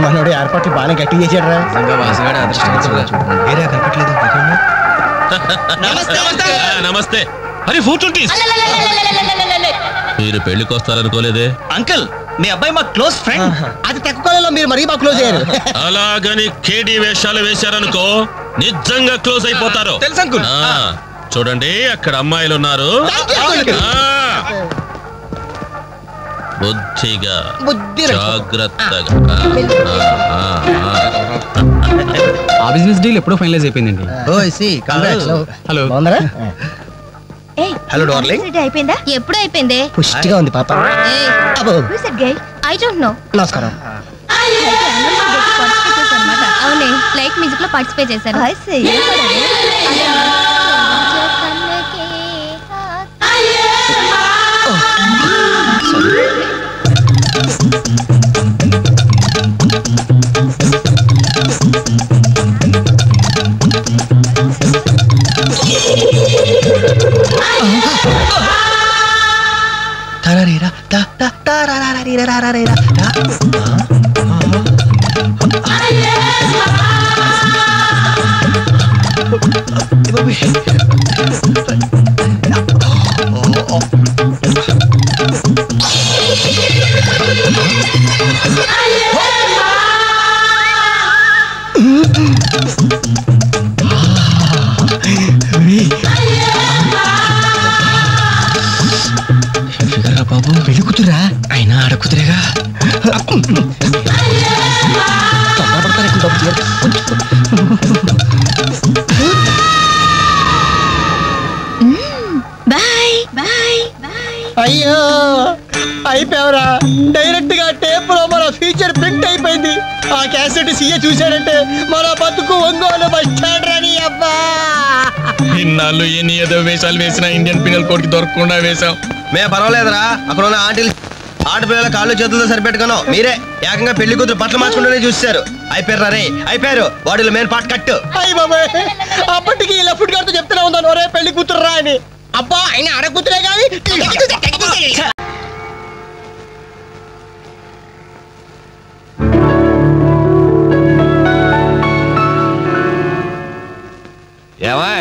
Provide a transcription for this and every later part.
మనోడు ఏర్పాట్లు బాగానే గట్టిగా చేసాడు రా. నమస్తే. అరే ఫోర్చుంటీస్, మీరు పెళ్లికి వస్తారనుకోలేదే. అంకుల్, మీ అబ్బాయి మా క్లోజ్ ఫ్రెండ్. అది తక్కువ కాలంలో మీరు మరీ మా క్లోజ్ అయ్యారు. అలాగని కేడి వేషాలు వేశారనుకో నిజంగా క్లోజ్ అయిపోతారు. తెలుసు అంకుల్. చూడండి అక్కడ అమ్మాయిలు ఉన్నారు. బుద్ధిగా జాగ్రత్తగా. ఆ బిజినెస్ డీల్ ఎప్పుడో ఫైనలైజ్ అయిపోయిందండి. Hello hello darling. అయిపోయిందా? ఎప్పుడు అయిపోయింది? పుష్టిగా ఉంది పాప. I don't know. నమస్కారం. అవునే, లైక్ మ్యూజిక్ లో పార్టిసిపేట్ చేశారు. బాబు పెళ్లి కూతురా అయినా ఆడకూతురేగా. అయ్యో అయిపోయావరా. డైరెక్ట్ గా టేప్ లో మన ఫీచర్ ప్రింట్ అయిపోయింది. ఆ క్యాసెట్ సీఏ చూశాడంటే మన బతుకు ఒంగోలు బస్ స్టాండ్ రాని. అబ్బా ఇన్నాళ్ళు ఎన్ని ఏదో వేషాలు వేసినా ఇండియన్ పీనల్ కోడ్ కి దొరకకుండా వేసాం. మేము పర్వాలేదురా, అక్కడ ఉన్న ఆంటీలు ఆడపిల్లల కాళ్ళు చేతులతో సరిపెట్టుకున్నాం. మీరే ఏకంగా పెళ్లి కూతురు బట్టలు మార్చుకుంటూనే చూస్తారు. అయిపోయారు రే, అయిపోయారు. బాడీలో మెయిన్ పార్ట్ కట్టు. అయ్యి బాబాయ్, అప్పటికి ఇలా ఫుడ్ గారితో చెప్తూనే ఉన్నాను ఒరే పెళ్లి కూతురు రా అని. అబ్బా అయినా ఆడకూతురే కానీ. ఏమా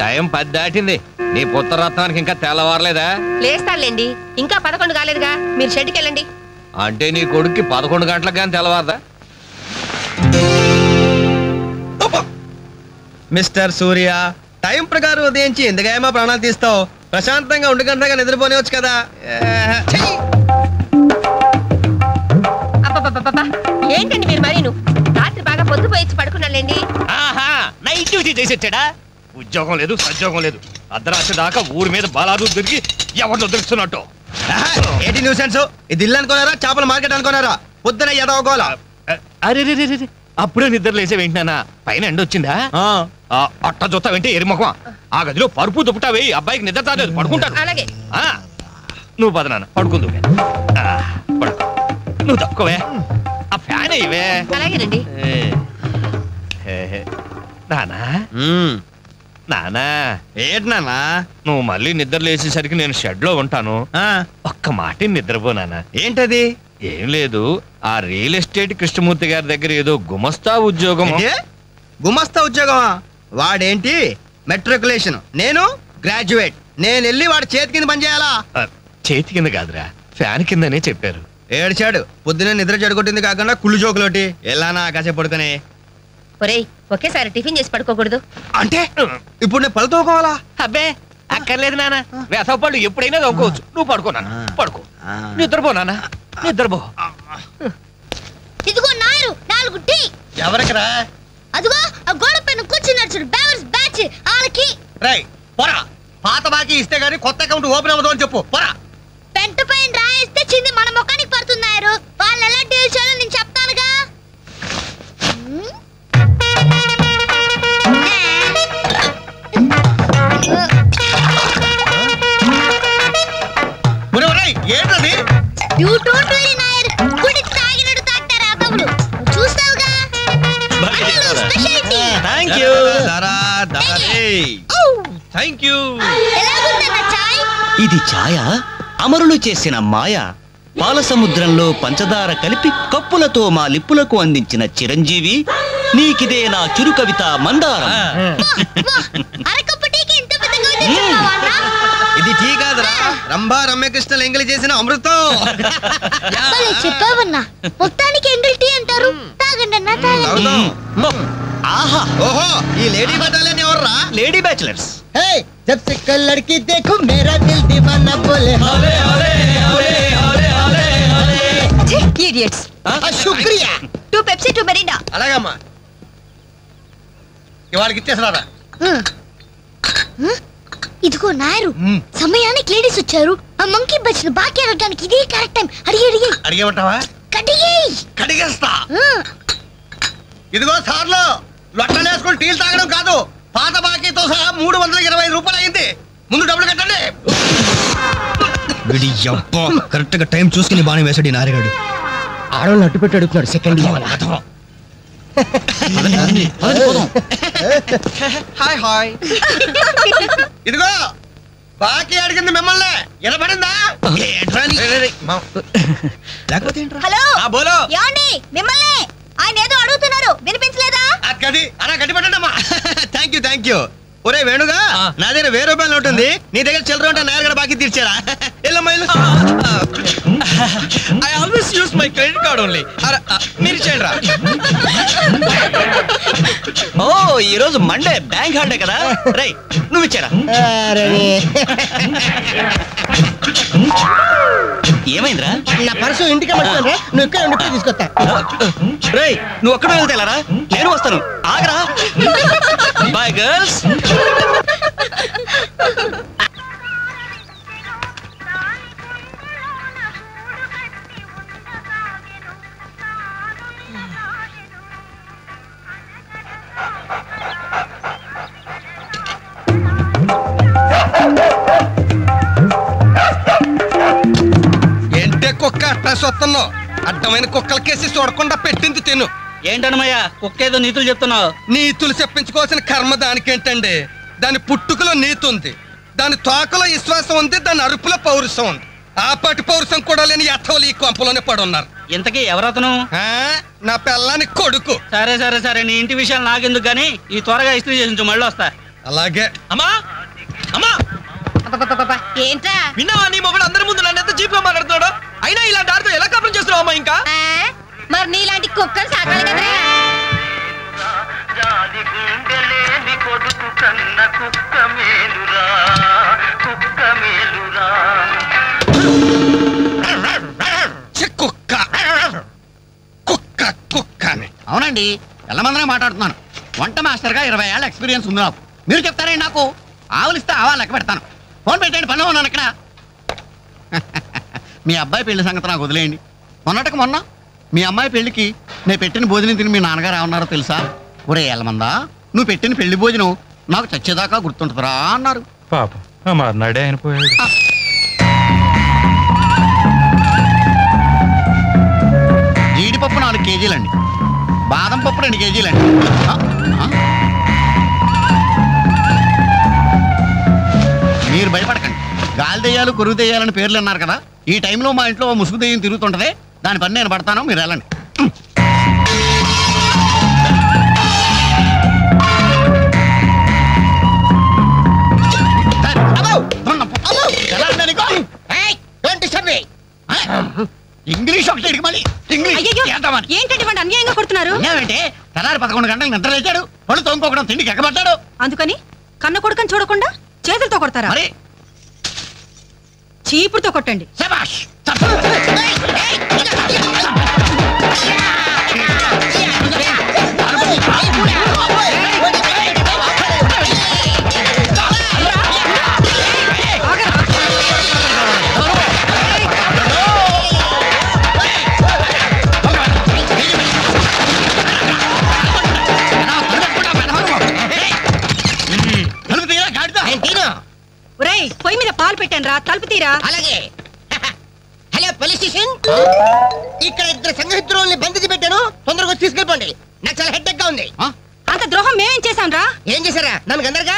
టైం 10 దాటింది. నీ పుత్రరత్నానికి ఇంకా తెల్లవారలేదా? లేస్తాలేండి, ఇంకా 11 కాలేదుగా. మీరు షెడ్కి వెళ్ళండి. అంటే నీ కొడుక్కి 11 గంటలకు కానీ తెల్లవారదా? మిస్టర్ సూర్య, టైం ప్రకారం ఉదయించి ఎందుకేమో ప్రాణాలు తీస్తావు? ప్రశాంతంగా 1 గంటగా నిద్రపోనివచ్చు కదా. అబ్బబ్బబ్బబ్బా, ఏంటండి మీరు మరీను? రాత్రి బాగా పొద్దుపోయి పడుకున్నాలేండి. ఆహా, నైట్ డ్యూటీ చేసేచ్చాడా? ఉద్యోగం లేదు, సద్యోగం లేదు. అర్ధరాత్రి దాకా ఊరి మీద బాలాదు దొరికి ఎవరితో దొరుకుతున్నట్టు. ఏంటి న్యూసెన్స్? ఇది ఇల్లు అనుకున్నారా, చేపల మార్కెట్ అనుకున్నారా? పొద్దున ఎదవకోలా. అరే అప్పుడే నిద్ర లేసే వెంటనా పైన ఎండ వచ్చిందా? అట్ట చూస్తావేంటి ఎరిమొఖం? ఆ గదిలో పరుపు దుప్పటా వేయి, అబ్బాయికి నిద్ర తాలేదు, పడుకుంటాడు. అలాగే. నువ్వు పద నాన్న, పడుకుందు. పడుకో, నువ్వు తప్పుకోవే. ఆ ఫ్యాన్ అయ్యవే. అలాగేనండి. నానా నానా, ఏంటి నాన్నా? నువ్వు మళ్ళీ నిద్ర లేచేసరికి నేను షెడ్ లో ఉంటాను. ఒక్క మాట నిద్రపో నాన్న. ఏంటది? ఏం లేదు, ఆ రియల్ ఎస్టేట్ కృష్ణమూర్తి గారి దగ్గర ఏదో గుమస్తా ఉద్యోగం. గుమస్తా ఉద్యోగమా? వాడేంటి మెట్రికులేషన్, నేను గ్రాడ్యుయేట్. నేను వెళ్ళి వాడి చేతి కింద పని చేయాలా? చేతి కింద కాదురా, ఫ్యాన్ కిందనే చెప్పారు. ఏడ్చాడు. పొద్దునే నిద్ర చెడగొట్టింది కాకుండా కుళ్ళు జోకులోటి. ఎలానా కాసేపు పడుకునే. ఒరేయ్, ఒకేసారి టిఫిన్ చేసి పడుకోకూడదు అంటే ఇప్పుడు నేను పళ్ళు తోకోవాలా? అబ్బే అక్కర్లేదు నాన్న, వేసవ పళ్ళు ఎప్పుడైనా తోకోవచ్చు. నువ్వు పడుకో నాన్న, పడుకో. నిద్రపో నాన్న, నిద్రపో. ఇదిగో నాయరు 4 టీ. ఎవరికరా? అదిగో ఆ గోడ పైన కూర్చున్నాడు చూడు, బేవర్స్ బ్యాచ్ ఆళ్ళకి. రేయ్ పోరా, పాత బాకీ ఇస్తే గానీ కొత్త అకౌంట్ ఓపెన్ అవ్వదు అని చెప్పు. పోరా. పెంట పైన రాయిస్తే చింది మన ముఖానికి పడుతున్నారు. వాళ్ళు ఎలా డీల్ చేయాలో నేను చెప్తానుగా. ఏంటది? యు డోంట్ వరీ నాయర్, గుడి తాగినడు తాగుతారా అదవులు. చూస్తావుగా. స్పెషాలిటీ. థాంక్యూ దారా దారే. థాంక్యూ. ఎలాగుందన్న చాయ్? ఇది ఛాయ, అమరులు చేసిన మాయ. పాల సముద్రంలో పంచదార కలిపి కప్పులతో మా లిప్పులకు అందించిన చిరంజీవి, నీకిదే నా చురు కవిత మందారం. ఇది టీ కాదురా, రంభా రమ్యకృష్ణలు ఎంగిలి చేసిన అమృతం. చెప్పావన్నా, మొత్తానికి ఎంగిల్ టీ అంటారు. తాగండి అన్నా, తాగండి. ఆహా, ఓహో, ఈ లేడీ బటాలియన్ ఎవర్రా? Lady bachelors. हे जब से कल लड़की देखो मेरा दिल दीवाना बोले हले हले हले हले हले हले idiots. शुक्रिया 2 Pepsi 2 Mirinda. అలాగమ్మా, ఇవాళకి ఇచ్చేసినారా? ఇదిగో నాయరు, సమయానికి లేడీస్ వచ్చారు. ఆ మంకీ బచ్చిన బాకీ అడగడానికి ఇదే కరెక్ట్ టైం. అడిగి అడిగేమంటావా? కడిగేస్తా. ఇదిగో సార్లు, లొట్టలు వేసుకుని టీలు తాగడం కాదు, పాత బాకీతో సహా 320 రూపాయలు అయింది. ముందు డబ్బులు కట్టండి. కరెక్ట్ గా టైం చూసుకుని బాగా వేసాడు నారిగాడు. ఆడవాళ్ళు అట్టు పెట్టి అడుగుతున్నాడు. Second hi hi. ఇదిగో బాకీ అడిగింది మిమ్మల్ని, వినపడిందా? లేకపోతే హలో, బోలో. ఏమండి మిమ్మల్ని ఆయన ఏదో అడుగుతున్నారు, వినిపించలేదా? అది అలా గట్టి పెట్టండి అమ్మా. Thank you. ఒరే వేణుగా, నా దగ్గర 1000 రూపాయలు ఉంటుంది, నీ దగ్గర చిల్లర ఉంటే నేరుగా బాకీ తీర్చారా? I always use my credit card only. మీరు చేయండి రా. ఓ, ఈ రోజు మండే, బ్యాంక్ హాలిడే కదా. రై, నువ్వు ఇచ్చారా? ఏమైందిరా? నా పర్సు ఇంటికి పడుతుంది. నువ్వు ఇక్కడ ఉండి తీసుకొస్తా. రేయ్, నువ్వు ఒక్కడే వెళ్తేలారా? నేను వస్తాను, ఆగరా. Bye girls. ఏంటే కుక్క అట్రాస్ వస్తున్నావు? అడ్డమైన కుక్కలకేసి చూడకుండా పెట్టింది తిను. ఏంటన్నమయ్యా, కుక్క ఏదో నీతులు చెప్తున్నావు? నీతులు చెప్పించుకోవాల్సిన కర్మ దానికేంటండి? దాని పుట్టుకలో నీతి ఉంది, దాని తోకలో విశ్వాసం ఉంది, దాని అరుపులో పౌరుషం ఉంది. ఆ పాటి పౌరుషం కూడా లేని యథవులు ఈ కొంపలోనే పడున్నారు. ఇంతకీ ఎవరతను? నా పిల్లాని కొడుకు. సరే సరే సరే, నీ ఇంటి విషయాలు నాకెందుకు గానీ ఈ త్వరగా ఇస్త్రీ చేసి మళ్ళీ వస్తా. అలాగే. అమ్మా అమ్మా, ఏంట్రా? విన్నావా నీ మొబైల్ అందరి ముందు నన్ను ఎంత చీప్ గా మాట్లాడుతున్నాడు? అయినా ఇలాంటి ఆడితో ఎలా కాపురం చేస్తున్నావు అమ్మా? ఇంకా మరి నీలాంటి కుక్కలు సాకాలి కదా. అవునండి, ఎల్లమందరే మాట్లాడుతున్నాను. వంట మాస్టర్ గా 20 ఏళ్ళ ఎక్స్పీరియన్స్ ఉంది నాకు. మీరు చెప్తారండి, నాకు ఆవులిస్తే ఆవా లెక్క పెడతాను. ఫోన్ పెట్టండి, పనిలో ఉన్నాను ఇక్కడ. మీ అబ్బాయి పెళ్లి సంగతి నాకు వదిలేయండి. మొన్నటికి మొన్న మీ అమ్మాయి పెళ్లికి నేను పెట్టిన భోజనం తిని మీ నాన్నగారు ఏమన్నారో తెలుసా? ఒరే ఎల్లమందా, నువ్వు పెట్టిన పెళ్లి భోజనం నాకు చచ్చేదాకా గుర్తుంటుందిరా అన్నారు. పాప మర్నాడే ఆయన పోయాడు. జీడిపప్పు 4 కేజీలండి, బాదం పప్పు 2 కేజీలండి. మీరు భయపడకండి, గాలి దెయ్యాలు కొరుగు దెయ్యాలని పేర్లు అన్నారు కదా. ఈ టైంలో మా ఇంట్లో ముసుగు దెయ్యం తిరుగుతుంటది, దాని పని నేను పడతాను, మీరు వెళ్ళండి. ఇంగ్లీష్ ఒకటి మళ్ళీ ఏంటంటే వాడు అన్యాయంగా కొడుతున్నారు? ఏమంటే తెల్లారి 11 గంటలకు నిద్ర లేచాడు, పళ్ళు తోముకోకుండా తిండికి ఎక్కబడ్డాడు. అందుకని కన్న కొడుకని చూడకుండా చేతులతో కొడతారా? మరి చీపుడుతో కొట్టండి. శభాష్. ఒరేయ్, పొయ్యి మీద పాలు పెట్టాను రా, తలుపు తీరా. అలాగే. హలో పోలీస్ స్టేషన్, ఇక్కడ 2 సంఘహితుల్ని బంధించి పెట్టాను, తొందరగా వచ్చి తీసుకెళ్ళిపోండి. నాకు చాలా హెడ్డెక్ గా ఉంది. అంత ద్రోహం మేమేం చేశాం రా? ఏం చేశారా? నన్ను గందరగా